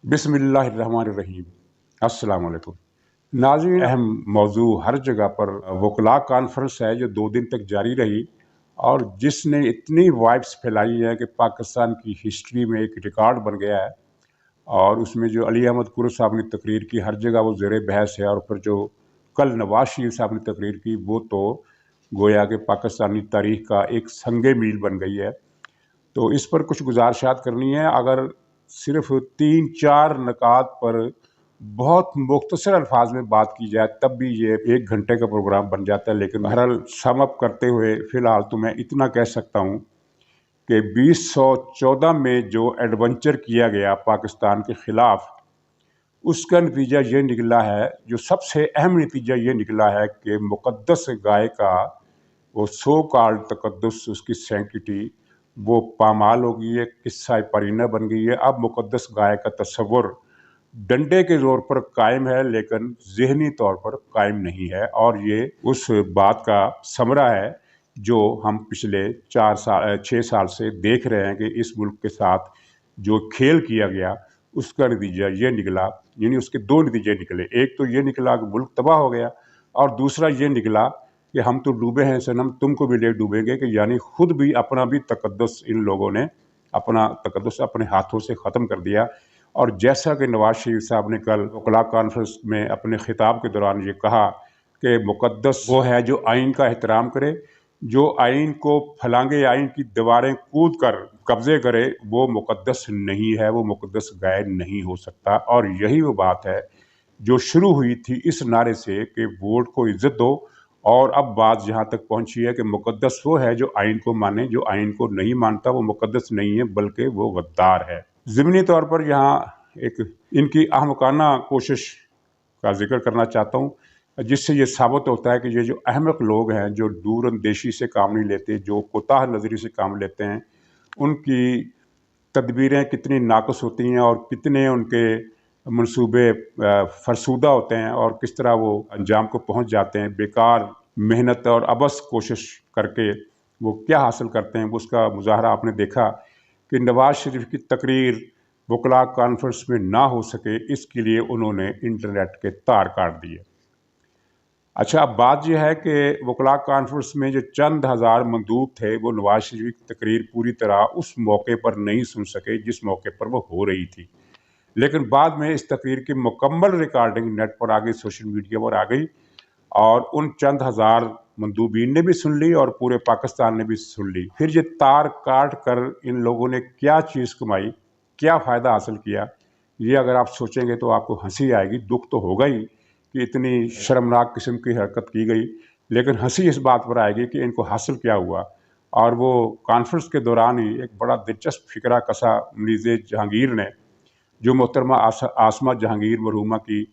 बिस्मिल्लाहिर्रहमानिर्रहीम। अस्सलाम वालेकुम नाज़रीन, अहम मौजू हर जगह पर वकला कॉन्फ्रेंस है जो 2 दिन तक जारी रही और जिसने इतनी वाइब्स फैलाई है कि पाकिस्तान की हिस्ट्री में एक रिकॉर्ड बन गया है। और उसमें जो अली अहमद कुरैशी साहब ने तकरीर की, हर जगह वो ज़ेर बहस है। और फिर जो कल नवाज शरीफ साहब ने तकरीर की, वो तो गोया कि पाकिस्तानी तारीख का एक संगे मील बन गई है। तो इस पर कुछ गुजारिशात करनी है। अगर सिर्फ 3-4 नकात पर बहुत मुख्तसर अल्फाज में बात की जाए तब भी ये 1 घंटे का प्रोग्राम बन जाता है। लेकिन बहरहाल सम अप करते हुए फ़िलहाल तो मैं इतना कह सकता हूँ कि 2014 में जो एडवेंचर किया गया पाकिस्तान के ख़िलाफ़, उसका नतीजा ये निकला है, जो सबसे अहम नतीजा ये निकला है कि मुक़द्दस गाय का वो सो कॉल्ड तक़द्दुस, उसकी सैंक्टिटी, वो पामाल हो गई है, किस्सा परीना बन गई है। अब मुक़द्दस गाय का तस्वुर डंडे के ज़ोर पर कायम है, लेकिन ज़हनी तौर पर कायम नहीं है। और ये उस बात का समरा है जो हम पिछले 6 साल से देख रहे हैं कि इस मुल्क के साथ जो खेल किया गया, उसका नतीजा ये निकला। यानी उसके 2 नतीजे निकले। एक तो ये निकला कि मुल्क तबाह हो गया, और दूसरा ये निकला कि हम तो डूबे हैं सनम, तुमको भी ले डूबेंगे। कि यानी खुद भी अपना भी तक़द्दुस इन लोगों ने अपना तक़द्दुस अपने हाथों से ख़त्म कर दिया। और जैसा कि नवाज शरीफ साहब ने कल वकला कॉन्फ्रेंस में अपने खिताब के दौरान ये कहा कि मुक़द्दस वो है जो आइन का एहतराम करे, जो आइन को फलांगे आइन की दीवारें कूद कर कब्जे करे, वो मुक़द्दस नहीं है, वो मुक़द्दस गाय नहीं हो सकता। और यही वो बात है जो शुरू हुई थी इस नारे से कि वोट को इज्जत दो। और अब बात जहाँ तक पहुँची है कि मुक़द्दस वो है जो आइन को माने, जो आइन को नहीं मानता वो मुक़द्दस नहीं है, बल्कि वो गद्दार है। ज़िमनी तौर पर यहाँ एक इनकी अहमकाना कोशिश का जिक्र करना चाहता हूँ, जिससे ये साबित होता है कि ये जो अहमक लोग हैं, जो दूरअंदेशी से काम नहीं लेते, जो कोताह नज़री से काम लेते हैं, उनकी तदबीरें कितनी नाक़ुस होती हैं और कितने उनके मंसूबे फरसूदा होते हैं, और किस तरह वो अंजाम को पहुँच जाते हैं। बेकार मेहनत और अबस कोशिश करके वो क्या हासिल करते हैं, उसका मुज़ाहरा आपने देखा कि नवाज शरीफ की तकरीर वकला कॉन्फ्रेंस में ना हो सके, इसके लिए उन्होंने इंटरनेट के तार काट दिए। अच्छा, अब बात यह है कि वकला कॉन्फ्रेंस में जो चंद हज़ार मंदूब थे, वो नवाज शरीफ की तकरीर पूरी तरह उस मौके पर नहीं सुन सके जिस मौके पर वो हो रही थी। लेकिन बाद में इस तकरीर की मुकम्मल रिकॉर्डिंग नेट पर आ गई, सोशल मीडिया पर आ गई, और उन चंद हज़ार मंदूबीन ने भी सुन ली और पूरे पाकिस्तान ने भी सुन ली। फिर ये तार काट कर इन लोगों ने क्या चीज़ कमाई, क्या फ़ायदा हासिल किया, ये अगर आप सोचेंगे तो आपको हंसी आएगी। दुख तो होगा ही कि इतनी शर्मनाक किस्म की हरकत की गई, लेकिन हंसी इस बात पर आएगी कि इनको हासिल क्या हुआ। और वो कॉन्फ्रेंस के दौरान ही एक बड़ा दिलचस्प फ़िक्रा कसा मुनीज़ जहांगीर ने, जो मोहतरमा आसमा जहांगीर मरहूमा की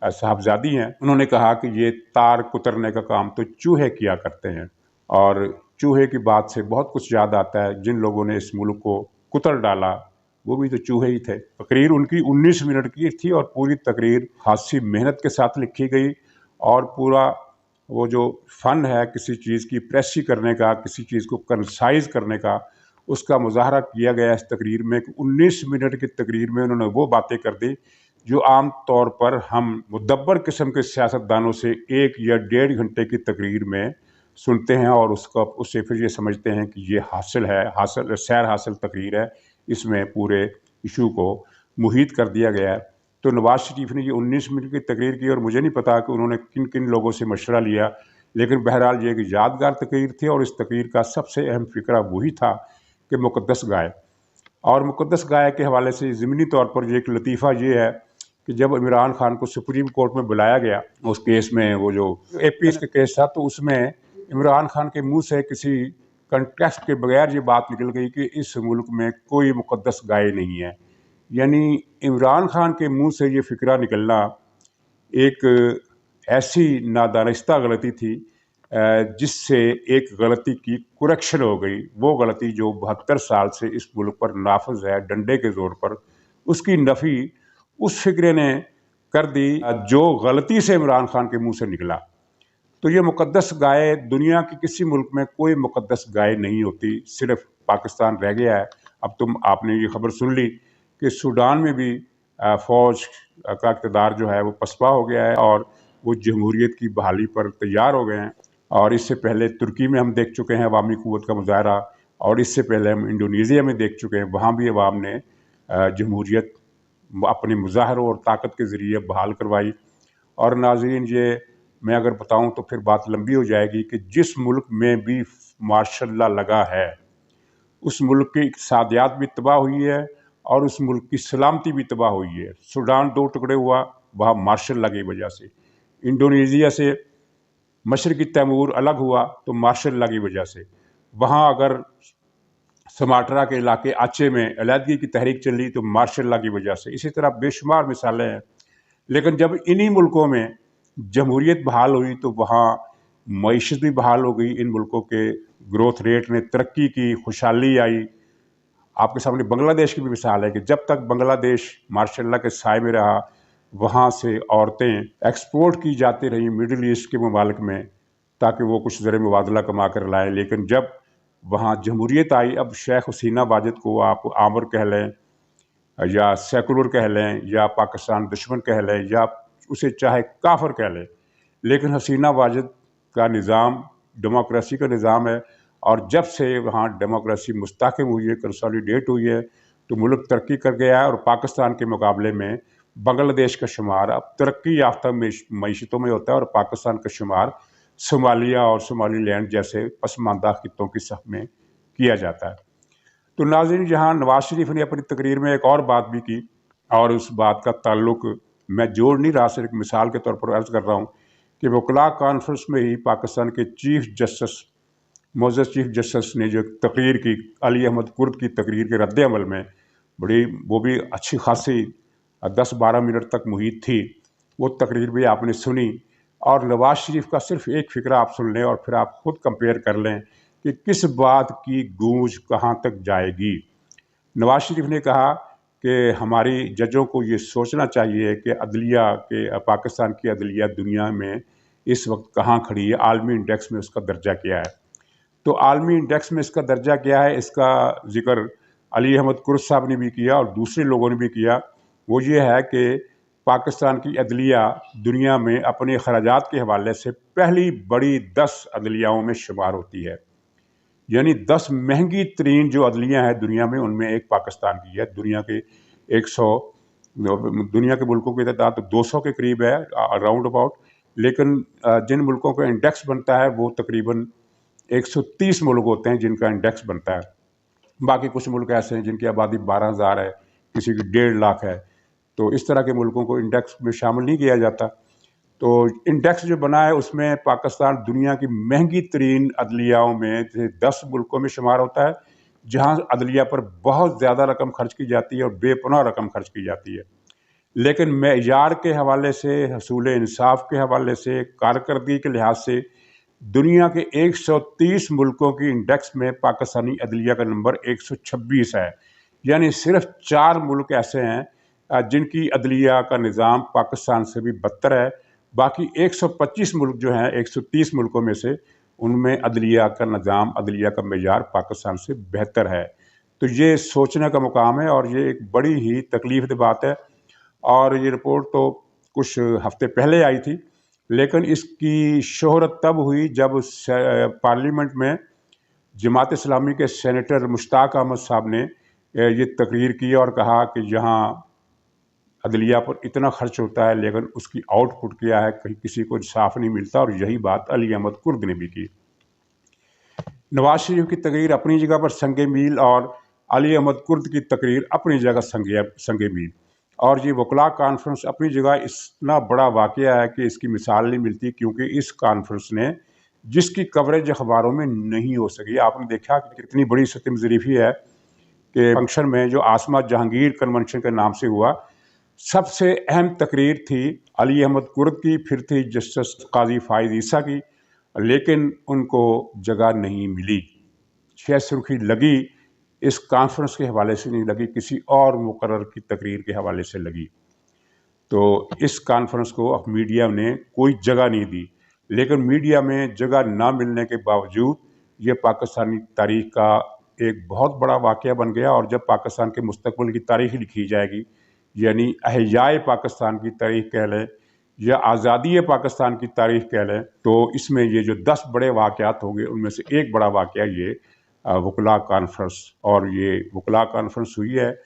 साहबजादी हैं, उन्होंने कहा कि ये तार कुतरने का काम तो चूहे किया करते हैं। और चूहे की बात से बहुत कुछ याद आता है, जिन लोगों ने इस मुल्क को कुतर डाला वो भी तो चूहे ही थे। तकरीर उनकी 19 मिनट की थी और पूरी तकरीर खासी मेहनत के साथ लिखी गई। और पूरा वो जो फ़न है किसी चीज़ की प्रेसी करने का, किसी चीज़ को कंसाइज़ करने का, उसका मुज़ाहरा किया गया इस तकरीर में। 19 मिनट की तकरीर में उन्होंने वो बातें कर दी जो आम तौर पर हम मुदब्बर किस्म के सियासतदानों से 1 या 1.5 घंटे की तकरीर में सुनते हैं, और उससे फिर ये समझते हैं कि ये सैर हासिल तकरीर है, इसमें पूरे इशू को मुहीत कर दिया गया है। तो नवाज शरीफ ने ये 19 मिनट की तकरीर की, और मुझे नहीं पता कि उन्होंने किन किन लोगों से मशवरा लिया, लेकिन बहरहाल ये एक यादगार तकरीर थी। और इस तकरीर का सबसे अहम फ़िक्रा वही था कि मुक़द्दस गाय। और मुक़द्दस गाय के हवाले से ज़िमनी तौर पर एक लतीफ़ा ये है कि जब इमरान खान को सुप्रीम कोर्ट में बुलाया गया, उस केस में, वो जो एपीएस का केस था, तो उसमें इमरान खान के मुंह से किसी कंटेक्स्ट के बगैर ये बात निकल गई कि इस मुल्क में कोई मुक़द्दस गाय नहीं है। यानी इमरान खान के मुंह से ये फ़िक्रा निकलना एक ऐसी नादानिस्ता गलती थी जिससे एक गलती की कुरेक्शन हो गई। वो गलती जो 72 साल से इस मुल्क पर नाफिज है डंडे के ज़ोर पर, उसकी नफ़ी उस फ़िक्रे ने कर दी जो गलती से इमरान खान के मुंह से निकला। तो ये मुक़द्दस गाय, दुनिया के किसी मुल्क में कोई मुक़द्दस गाय नहीं होती, सिर्फ पाकिस्तान रह गया है। अब आपने ये खबर सुन ली कि सूडान में भी फ़ौज کا इक़्तिदार जो है वो पसपा हो गया है और वो जमहूरियत की बहाली पर तैयार हो गए हैं। और इससे पहले तुर्की में हम देख चुके हैं अवामी क़ुव्वत का मुज़ाहरा, और इससे पहले हम इंडोनेशिया में देख चुके हैं, वहाँ भी अवाम ने जमहूरियत अपने मुज़ाहरों और ताकत के ज़रिए बहाल करवाई। और नाज़रीन, ये मैं अगर बताऊं तो फिर बात लंबी हो जाएगी कि जिस मुल्क में भी मार्शल लॉ लगा है उस मुल्क की इक़्तिसादियात भी तबाह हुई है और उस मुल्क की सलामती भी तबाह हुई है। सूडान 2 टुकड़े हुआ, वहाँ मार्शल लॉ की वजह से। इंडोनेशिया से मशरक़ी तैमूर अलग हुआ तो मार्शल लॉ की वजह से। वहाँ अगर सुमात्रा के इलाके आचे में अलहदगी की तहरीक चली तो मार्शल लॉ की वजह से। इसी तरह बेशुमार मिसालें हैं। लेकिन जब इन्हीं मुल्कों में जमहूरियत बहाल हुई तो वहाँ मईशत भी बहाल हो गई। इन मुल्कों के ग्रोथ रेट ने तरक्की की, खुशहाली आई। आपके सामने बांग्लादेश की भी मिसाल है कि जब तक बांग्लादेश मार्शल लॉ के साए में रहा, वहाँ से औरतें एक्सपोर्ट की जाती रहीं मिडिल ईस्ट के ममालिक में ताकि वो कुछ ज़र मुबादला कमा कर लाएँ। लेकिन जब वहाँ जमहूरियत आई, अब शेख हसीना वाजिद को आप आमर कह लें या सेकुलर कह लें या पाकिस्तान दुश्मन कह लें या उसे चाहे काफिर कह लें, लेकिन हसीना वाजिद का निज़ाम डेमोक्रेसी का निज़ाम है। और जब से वहाँ डेमोक्रेसी मुस्तहकम हुई है, कंसोलिडेट हुई है, तो मुल्क तरक्की कर गया है। और पाकिस्तान के मुकाबले में बांग्लादेश का शुमार अब तरक्की याफ्ता मईशतों में होता है और पाकिस्तान का शुमार सोमालिया और सोमालीलैंड जैसे पसमानदा खित्तों की सफ में किया जाता है। तो नाज़रीन, जहाँ नवाज शरीफ ने अपनी तकरीर में एक और बात भी की, और उस बात का ताल्लुक मैं जोड़ नहीं रहा, सिर्फ मिसाल के तौर पर अर्ज़ कर रहा हूँ कि वकला कॉन्फ्रेंस में ही पाकिस्तान के चीफ जस्टिस मोअज़्ज़ज़ चीफ जस्टिस ने जो तकरीर की, अली अहमद कुर्द की तकरीर के रद्द अमल में, बड़ी वो भी अच्छी खासी 10-12 मिनट तक मुहित थी, वो तकरीर भी आपने सुनी। और नवाज शरीफ का सिर्फ एक फ़िक्रा आप सुन लें और फिर आप खुद कंपेयर कर लें कि किस बात की गूंज कहाँ तक जाएगी। नवाज शरीफ ने कहा कि हमारी जजों को ये सोचना चाहिए कि अदलिया के पाकिस्तान की अदलिया दुनिया में इस वक्त कहाँ खड़ी है, आलमी इंडेक्स में उसका दर्जा क्या है। तो आलमी इंडेक्स में इसका दर्जा क्या है, इसका जिक्र अली अहमद कुर्द साहब ने भी किया और दूसरे लोगों ने भी किया। वो ये है कि पाकिस्तान की अदलिया दुनिया में अपने अखराजात के हवाले से पहली बड़ी 10 अदलियाओं में शुमार होती है। यानी 10 महंगी तरीन जो अदलियाँ हैं दुनिया में, उनमें एक पाकिस्तान की है। दुनिया के 100 दुनिया के मुल्कों की तादाद तो 200 के करीब है राउंड अबाउट, लेकिन जिन मुल्कों का इंडेक्स बनता है वो तकरीबन 130 मुल्क होते हैं जिनका इंडेक्स बनता है। बाकी कुछ मुल्क ऐसे हैं जिनकी आबादी 12,000 है, किसी की 1.5 लाख है, तो इस तरह के मुल्कों को इंडेक्स में शामिल नहीं किया जाता। तो इंडेक्स जो बना है उसमें पाकिस्तान दुनिया की महंगी तरीन अदलियाओं में से 10 मुल्कों में शुमार होता है, जहां अदलिया पर बहुत ज़्यादा रकम खर्च की जाती है और बेपनाह रकम खर्च की जाती है। लेकिन मेयार के हवाले से, हसूल इंसाफ के हवाले से, कारकर्दगी के लिहाज से दुनिया के 130 मुल्कों की इंडेक्स में पाकिस्तानी अदलिया का नंबर 126 है। यानी सिर्फ 4 मुल्क ऐसे हैं जिनकी अदलिया का निज़ाम पाकिस्तान से भी बदतर है। बाकी 125 मुल्क जो हैं 130 मुल्कों में से, उनमें अदलिया का निज़ाम, अदलिया का मेयार पाकिस्तान से बेहतर है। तो ये सोचने का मुकाम है और ये एक बड़ी ही तकलीफ़ बात है। और ये रिपोर्ट तो कुछ हफ्ते पहले आई थी, लेकिन इसकी शोहरत तब हुई जब पार्लियामेंट में जमात इस्लामी के सेनेटर मुश्ताक अहमद साहब ने ये तकरीर की और कहा कि यहाँ अदलिया पर इतना खर्च होता है लेकिन उसकी आउटपुट क्या है, कहीं किसी को इंसाफ नहीं मिलता। और यही बात अली अहमद कुर्द ने भी की। नवाज शरीफ की तकरीर अपनी जगह पर संगे मील और अली अहमद कुर्द की तकरीर अपनी जगह संगे मील। और ये वकला कॉन्फ्रेंस अपनी जगह इतना बड़ा वाक़या है कि इसकी मिसाल नहीं मिलती, क्योंकि इस कॉन्फ्रेंस ने जिसकी कवरेज अखबारों में नहीं हो सकी। आपने देखा कि कितनी बड़ी सतम ज़रीफ़ी है कि फंक्शन में जो आसमा जहांगीर कन्वेंशन के नाम से हुआ, सबसे अहम तकरीर थी अली अहमद कुर्द की, फिर थी जस्टिस काजी फाइज़ ईसा की, लेकिन उनको जगह नहीं मिली। शायद सुर्खी लगी इस कॉन्फ्रेंस के हवाले से नहीं लगी, किसी और मुकर्रर की तकरीर के हवाले से लगी। तो इस कॉन्फ्रेंस को अब मीडिया ने कोई जगह नहीं दी। लेकिन मीडिया में जगह ना मिलने के बावजूद ये पाकिस्तानी तारीख़ का एक बहुत बड़ा वाक़या बन गया। और जब पाकिस्तान के मुस्तक़बिल की तारीख़ लिखी जाएगी, यानी अहयाए पाकिस्तान की तारीख कह लें या आज़ादी पाकिस्तान की तारीख कह लें, तो इसमें ये जो 10 बड़े वाक़यात हो गए उनमें से एक बड़ा वाक़या ये वकला कॉन्फ्रेंस। और ये वकला कॉन्फ्रेंस हुई है,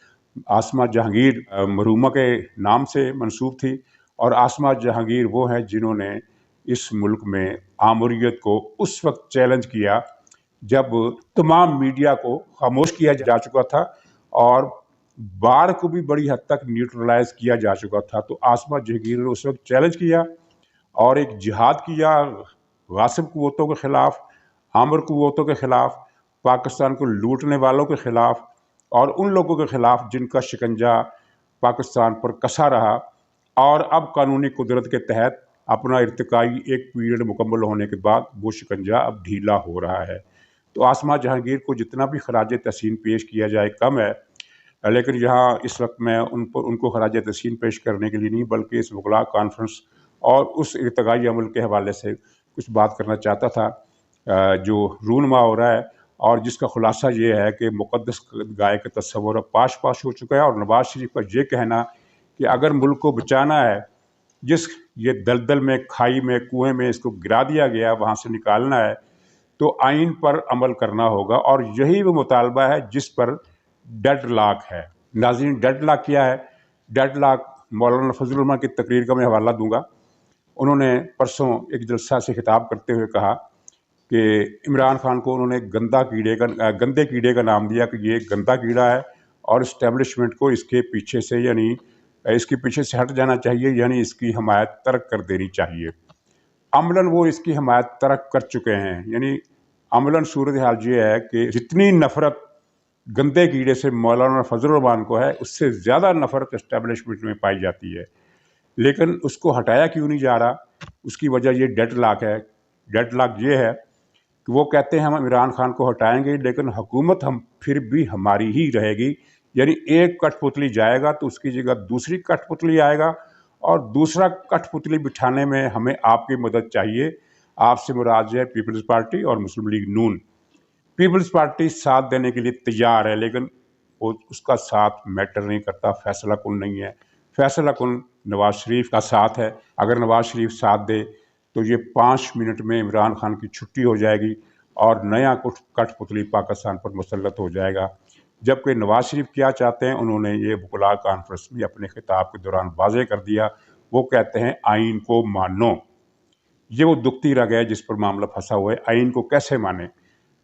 आसमा जहांगीर मरहूमा के नाम से मंसूब थी। और आसमा जहांगीर वो हैं जिन्होंने इस मुल्क में आमूरियत को उस वक्त चैलेंज किया जब तमाम मीडिया को खामोश किया जा चुका था और बार को भी बड़ी हद तक न्यूट्रलाइज किया जा चुका था। तो आसमा जहांगीर ने उस वक्त चैलेंज किया और एक जिहाद किया गासिब कुव्वतों के ख़िलाफ़, आमर कुव्वतों के ख़िलाफ़, पाकिस्तान को लूटने वालों के ख़िलाफ़ और उन लोगों के ख़िलाफ़ जिनका शिकंजा पाकिस्तान पर कसा रहा। और अब कानूनी कुदरत के तहत अपना इर्तिकाई एक पीरियड मुकम्मल होने के बाद वो शिकंजा अब ढीला हो रहा है। तो आसमा जहांगीर को जितना भी खराज तहसीन पेश किया जाए कम है, लेकिन यहाँ इस वक्त मैं उनको खराज तहसीन पेश करने के लिए नहीं बल्कि इस वकला कॉन्फ्रेंस और उस इर्तिकाई अमल के हवाले से कुछ बात करना चाहता था जो रूनमा हो रहा है और जिसका खुलासा ये है कि मुक़द्दस गाय का तस्वुर अब पाश पाश हो चुका है। और नवाज शरीफ का ये कहना कि अगर मुल्क को बचाना है, जिस ये दलदल में, खाई में, कुएं में इसको गिरा दिया गया, वहाँ से निकालना है तो आइन पर अमल करना होगा। और यही वो मुतालबा है जिस पर डेडलॉक है। नाज़रीन, डेडलॉक क्या है? डेडलॉक मौलाना फजलुर रहमान की तकरीर का मैं हवाला दूंगा। उन्होंने परसों एक जलसा से खिताब करते हुए कहा कि इमरान खान को उन्होंने गंदे कीड़े का नाम दिया कि ये गंदा कीड़ा है और इस्टेब्लिशमेंट को इसके पीछे से हट जाना चाहिए, यानी इसकी हमायत तर्क कर देनी चाहिए। अमलन वो इसकी हमायत तर्क कर चुके हैं। यानी अमलन सूरत हाल ये है कि जितनी नफ़रत गंदे कीड़े से मौलाना फजलुर रहमान को है, उससे ज़्यादा नफ़रत इस्टेब्लिशमेंट में पाई जाती है। लेकिन उसको हटाया क्यों नहीं जा रहा? उसकी वजह ये डेडलॉक है। डेडलॉक ये है कि वो कहते हैं हम इमरान खान को हटाएंगे लेकिन हुकूमत हम फिर भी हमारी ही रहेगी। यानी एक कठपुतली जाएगा तो उसकी जगह दूसरी कठपुतली आएगा और दूसरा कठपुतली बिठाने में हमें आपकी मदद चाहिए। आपसे मुराद है पीपल्स पार्टी और मुस्लिम लीग नून। पीपल्स पार्टी साथ देने के लिए तैयार है लेकिन वो उसका साथ मैटर नहीं करता, फैसला कुन नहीं है। फैसला कुन नवाज शरीफ का साथ है। अगर नवाज शरीफ साथ दे तो ये 5 मिनट में इमरान खान की छुट्टी हो जाएगी और नया कठपुतली पाकिस्तान पर मुसल्लत हो जाएगा। जबकि नवाज शरीफ क्या चाहते हैं, उन्होंने ये वकला कॉन्फ्रेंस में अपने खिताब के दौरान वाज़ेह कर दिया। वो कहते हैं आइन को मानो। ये वो दुखती रह गया जिस पर मामला फंसा हुआ है, आइन को कैसे माने।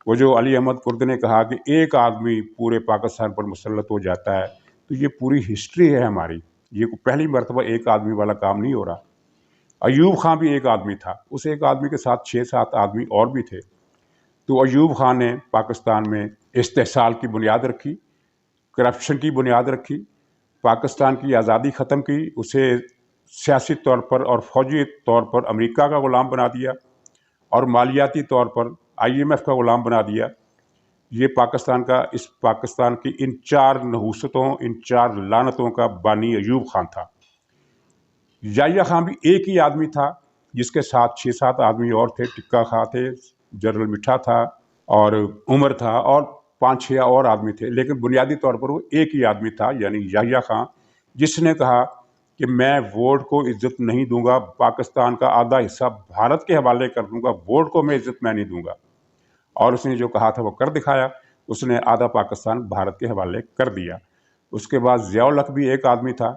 वो जो अली अहमद कुर्द ने कहा कि एक आदमी पूरे पाकिस्तान पर मुसल्लत हो जाता है, तो ये पूरी हिस्ट्री है हमारी। ये पहली मरतबा एक आदमी वाला काम नहीं हो रहा। अयूब खान भी एक आदमी था, उस एक आदमी के साथ 6-7 आदमी और भी थे। तो अयूब खान ने पाकिस्तान में इस्तेहसाल की बुनियाद रखी, करप्शन की बुनियाद रखी, पाकिस्तान की आज़ादी ख़त्म की, उसे सियासी तौर पर और फ़ौजी तौर पर अमेरिका का ग़ुलाम बना दिया और मालियाती तौर पर IMF का ग़ुलाम बना दिया। ये इस पाकिस्तान की इन 4 नहूसतों, इन 4 लानतों का बानी अयूब खान था। याह्या खान भी एक ही आदमी था जिसके साथ 6-7 आदमी और थे। टिक्का खां थे, जनरल मिठा था और उमर था और 5-6 और आदमी थे, लेकिन बुनियादी तौर पर वो एक ही आदमी था, यानी याह्या खान, जिसने कहा कि मैं वोट को इज्जत नहीं दूंगा, पाकिस्तान का आधा हिस्सा भारत के हवाले कर दूंगा, वोट को मैं इज्जत मैं नहीं दूंगा। और उसने जो कहा था वो कर दिखाया। उसने आधा पाकिस्तान भारत के हवाले कर दिया। उसके बाद ज़ियाउल हक भी एक आदमी था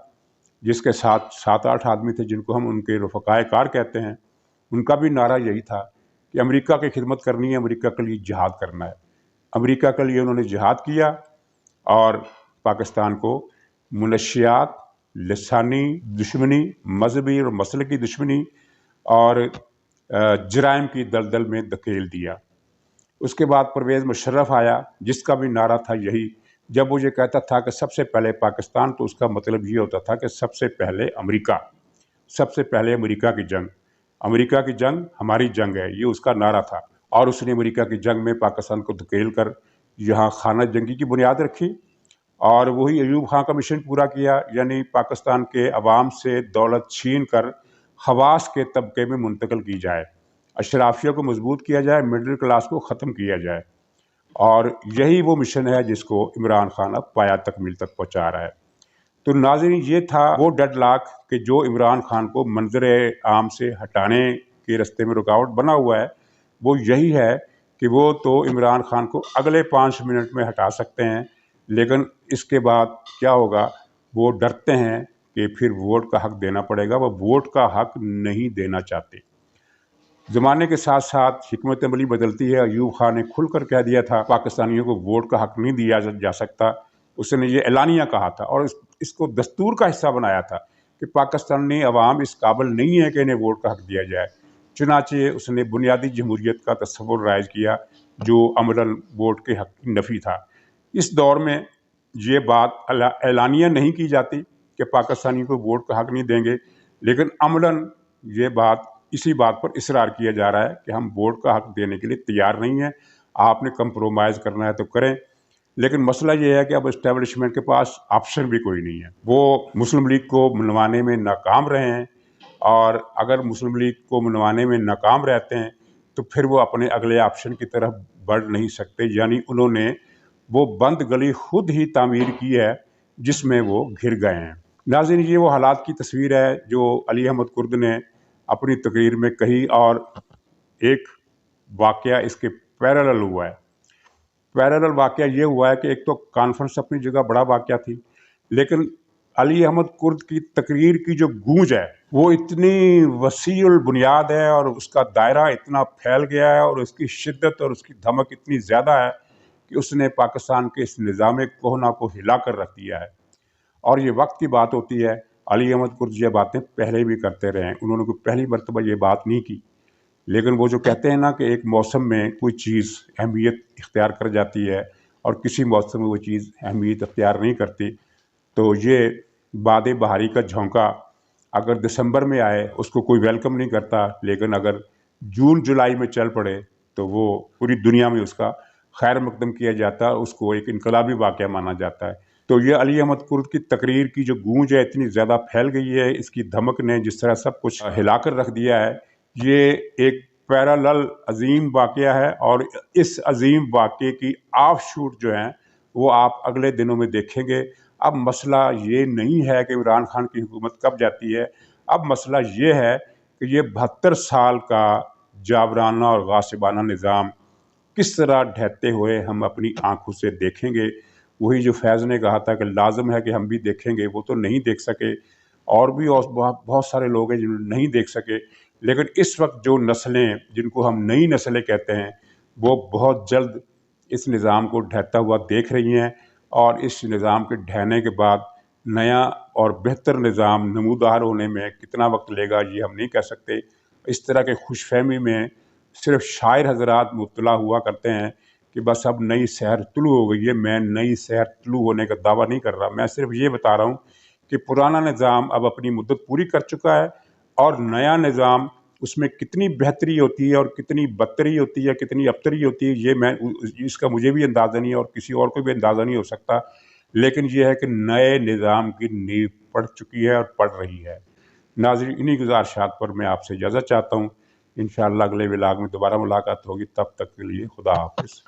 जिसके साथ 7-8 आदमी थे जिनको हम उनके रफ़क़ाए कार कहते हैं। उनका भी नारा यही था कि अमेरिका की खिदमत करनी है, अमेरिका के लिए जिहाद करना है। अमेरिका के लिए उन्होंने जिहाद किया और पाकिस्तान को मुनशियात, लिसानी दुश्मनी, मजहबी और मसलकी दुश्मनी और जराइम की दलदल में धकेल दिया। उसके बाद परवेज़ मुशर्रफ आया जिसका भी नारा था यही। जब वो ये कहता था कि सबसे पहले पाकिस्तान, तो उसका मतलब ये होता था कि सबसे पहले अमेरिका, सबसे पहले अमेरिका की जंग, अमेरिका की जंग हमारी जंग है, ये उसका नारा था। और उसने अमेरिका की जंग में पाकिस्तान को धकेल कर यहाँ खाना जंगी की बुनियाद रखी और वही अयूब खान का मिशन पूरा किया, यानी पाकिस्तान के अवाम से दौलत छीन कर खवास के तबके में मुंतकिल की जाए, अशराफिया को मजबूत किया जाए, मिडिल क्लास को ख़त्म किया जाए। और यही वो मिशन है जिसको इमरान खान अब पाया तकमील तक पहुँचा रहा है। تو ناظرین یہ تھا وہ ڈیڈ لاک کہ جو عمران خان کو منظر عام سے ہٹانے کے راستے میں رکاوٹ بنا ہوا ہے، وہ یہی ہے کہ وہ تو عمران خان کو اگلے 5 منٹ میں ہٹا سکتے ہیں، لیکن اس کے بعد کیا ہوگا وہ ڈرتے ہیں کہ پھر ووٹ کا حق دینا پڑے گا، وہ ووٹ کا حق نہیں دینا چاہتے۔ زمانے کے ساتھ ساتھ حکمت عملی بدلتی ہے۔ ایوب خان نے کھل کر کہہ دیا تھا پاکستانیوں کو ووٹ کا حق نہیں دیا جا سکتا، اس نے یہ اعلانیہ کہا تھا اور اس کو دستور کا حصہ بنایا تھا کہ پاکستانی عوام اس قابل نہیں ہے کہ انہیں ووٹ کا حق دیا جائے، چنانچہ اس نے بنیادی جمہوریت کا تصور رائج کیا جو عملاً ووٹ کے حق کی نفی تھا۔ اس دور میں یہ بات اعلانیہ نہیں کی جاتی کہ پاکستانی کو ووٹ کا حق نہیں دیں گے، لیکن عملاً یہ بات اسی بات پر اصرار کیا جا رہا ہے کہ ہم ووٹ کا حق دینے کے لیے تیار نہیں ہیں، آپ نے کمپرومائز کرنا ہے تو کریں۔ لیکن مسئلہ یہ ہے کہ اب اسٹیبلشمنٹ کے پاس آپشن بھی کوئی نہیں ہے، وہ مسلم لیگ کو منوانے میں ناکام رہے ہیں، اور اگر مسلم لیگ کو منوانے میں ناکام رہتے ہیں تو پھر وہ اپنے اگلے آپشن کی طرف بڑھ نہیں سکتے، یعنی انہوں نے وہ بند گلی خود ہی تعمیر کی ہے جس میں وہ گھر گئے ہیں۔ ناظرین یہ وہ حالات کی تصویر ہے جو علی احمد کرد نے اپنی تقریر میں کہی، اور ایک واقعہ اس کے پیرالل ہوا ہے۔ پیرالل واقعہ یہ ہوا ہے کہ ایک تو کانفرنس اپنی جگہ بڑا واقعہ تھی، لیکن علی احمد کرد کی تقریر کی جو گونج ہے وہ اتنی وسیع البنیاد ہے اور اس کا دائرہ اتنا پھیل گیا ہے اور اس کی شدت اور اس کی دھمک اتنی زیادہ ہے کہ اس نے پاکستان کے اس نظام کوہنا کو ہلا کر رکھ دیا ہے۔ اور یہ وقت کی بات ہوتی ہے، علی احمد کرد یہ باتیں پہلے بھی کرتے رہے ہیں، انہوں نے کوئی پہلی مرتبہ یہ بات نہیں کی، لیکن وہ جو کہتے ہیں نا کہ ایک موسم میں کوئی چیز اہمیت اختیار کر جاتی ہے اور کسی موسم میں وہ چیز اہمیت اختیار نہیں کرتی، تو یہ باد بہاری کا جھونکا اگر دسمبر میں آئے اس کو کوئی ویلکم نہیں کرتا، لیکن اگر جون جولائی میں چل پڑے تو وہ پوری دنیا میں اس کا خیر مقدم کیا جاتا ہے، اس کو ایک انقلابی واقعہ مانا جاتا ہے۔ تو یہ علی احمد کرد کی تقریر کی جو گونج ہے اتنی زیادہ پھیل گئی ہے، اس کی دھمک نے جس طرح سب کچھ ہلا کر رکھ دیا ہے، یہ ایک پیرالل عظیم واقعہ ہے، اور اس عظیم واقعے کی آف شوٹ جو ہیں وہ آپ اگلے دنوں میں دیکھیں گے۔ اب مسئلہ یہ نہیں ہے کہ عمران خان کی حکومت کب جاتی ہے، اب مسئلہ یہ ہے کہ یہ 72 سال کا جابرانہ اور غاصبانہ نظام کس طرح ڈھہتے ہوئے ہم اپنی آنکھوں سے دیکھیں گے۔ وہی جو فیض نے کہا تھا کہ لازم ہے کہ ہم بھی دیکھیں گے، وہ تو نہیں دیکھ سکے، اور بھی بہت سارے لوگ ہیں جنہوں نے نہیں دیکھ سکے، لیکن اس وقت جو نسلیں جن کو ہم نئی نسلیں کہتے ہیں وہ بہت جلد اس نظام کو ڈھہتا ہوا دیکھ رہی ہیں، اور اس نظام کے ڈھہنے کے بعد نیا اور بہتر نظام نمودار ہونے میں کتنا وقت لے گا یہ ہم نہیں کہہ سکتے۔ اس طرح کے خوش فہمی میں صرف شاعر حضرات مبتلا ہوا کرتے ہیں کہ بس اب نئی سحر طلوع ہو گئی ہے۔ میں نئی سحر طلوع ہونے کا دعویٰ نہیں کر رہا، میں صرف یہ بتا رہا ہوں کہ پرانا نظام اب اپنی مدت پوری کر چکا ہے، اور نیا نظام اس میں کتنی بہتری ہوتی ہے اور کتنی بدتری ہوتی ہے، کتنی ابتری ہوتی ہے، یہ اس کا مجھے بھی اندازہ نہیں ہے اور کسی اور کو بھی اندازہ نہیں ہو سکتا، لیکن یہ ہے کہ نئے نظام کی نیو پڑ چکی ہے اور پڑ رہی ہے۔ ناظرین انہی گزارشات پر میں آپ سے اجازت چاہتا ہوں، انشاءاللہ اگلے ولاگ میں دوبارہ ملاقات ہوگی، تب تک کے لیے خدا حافظ۔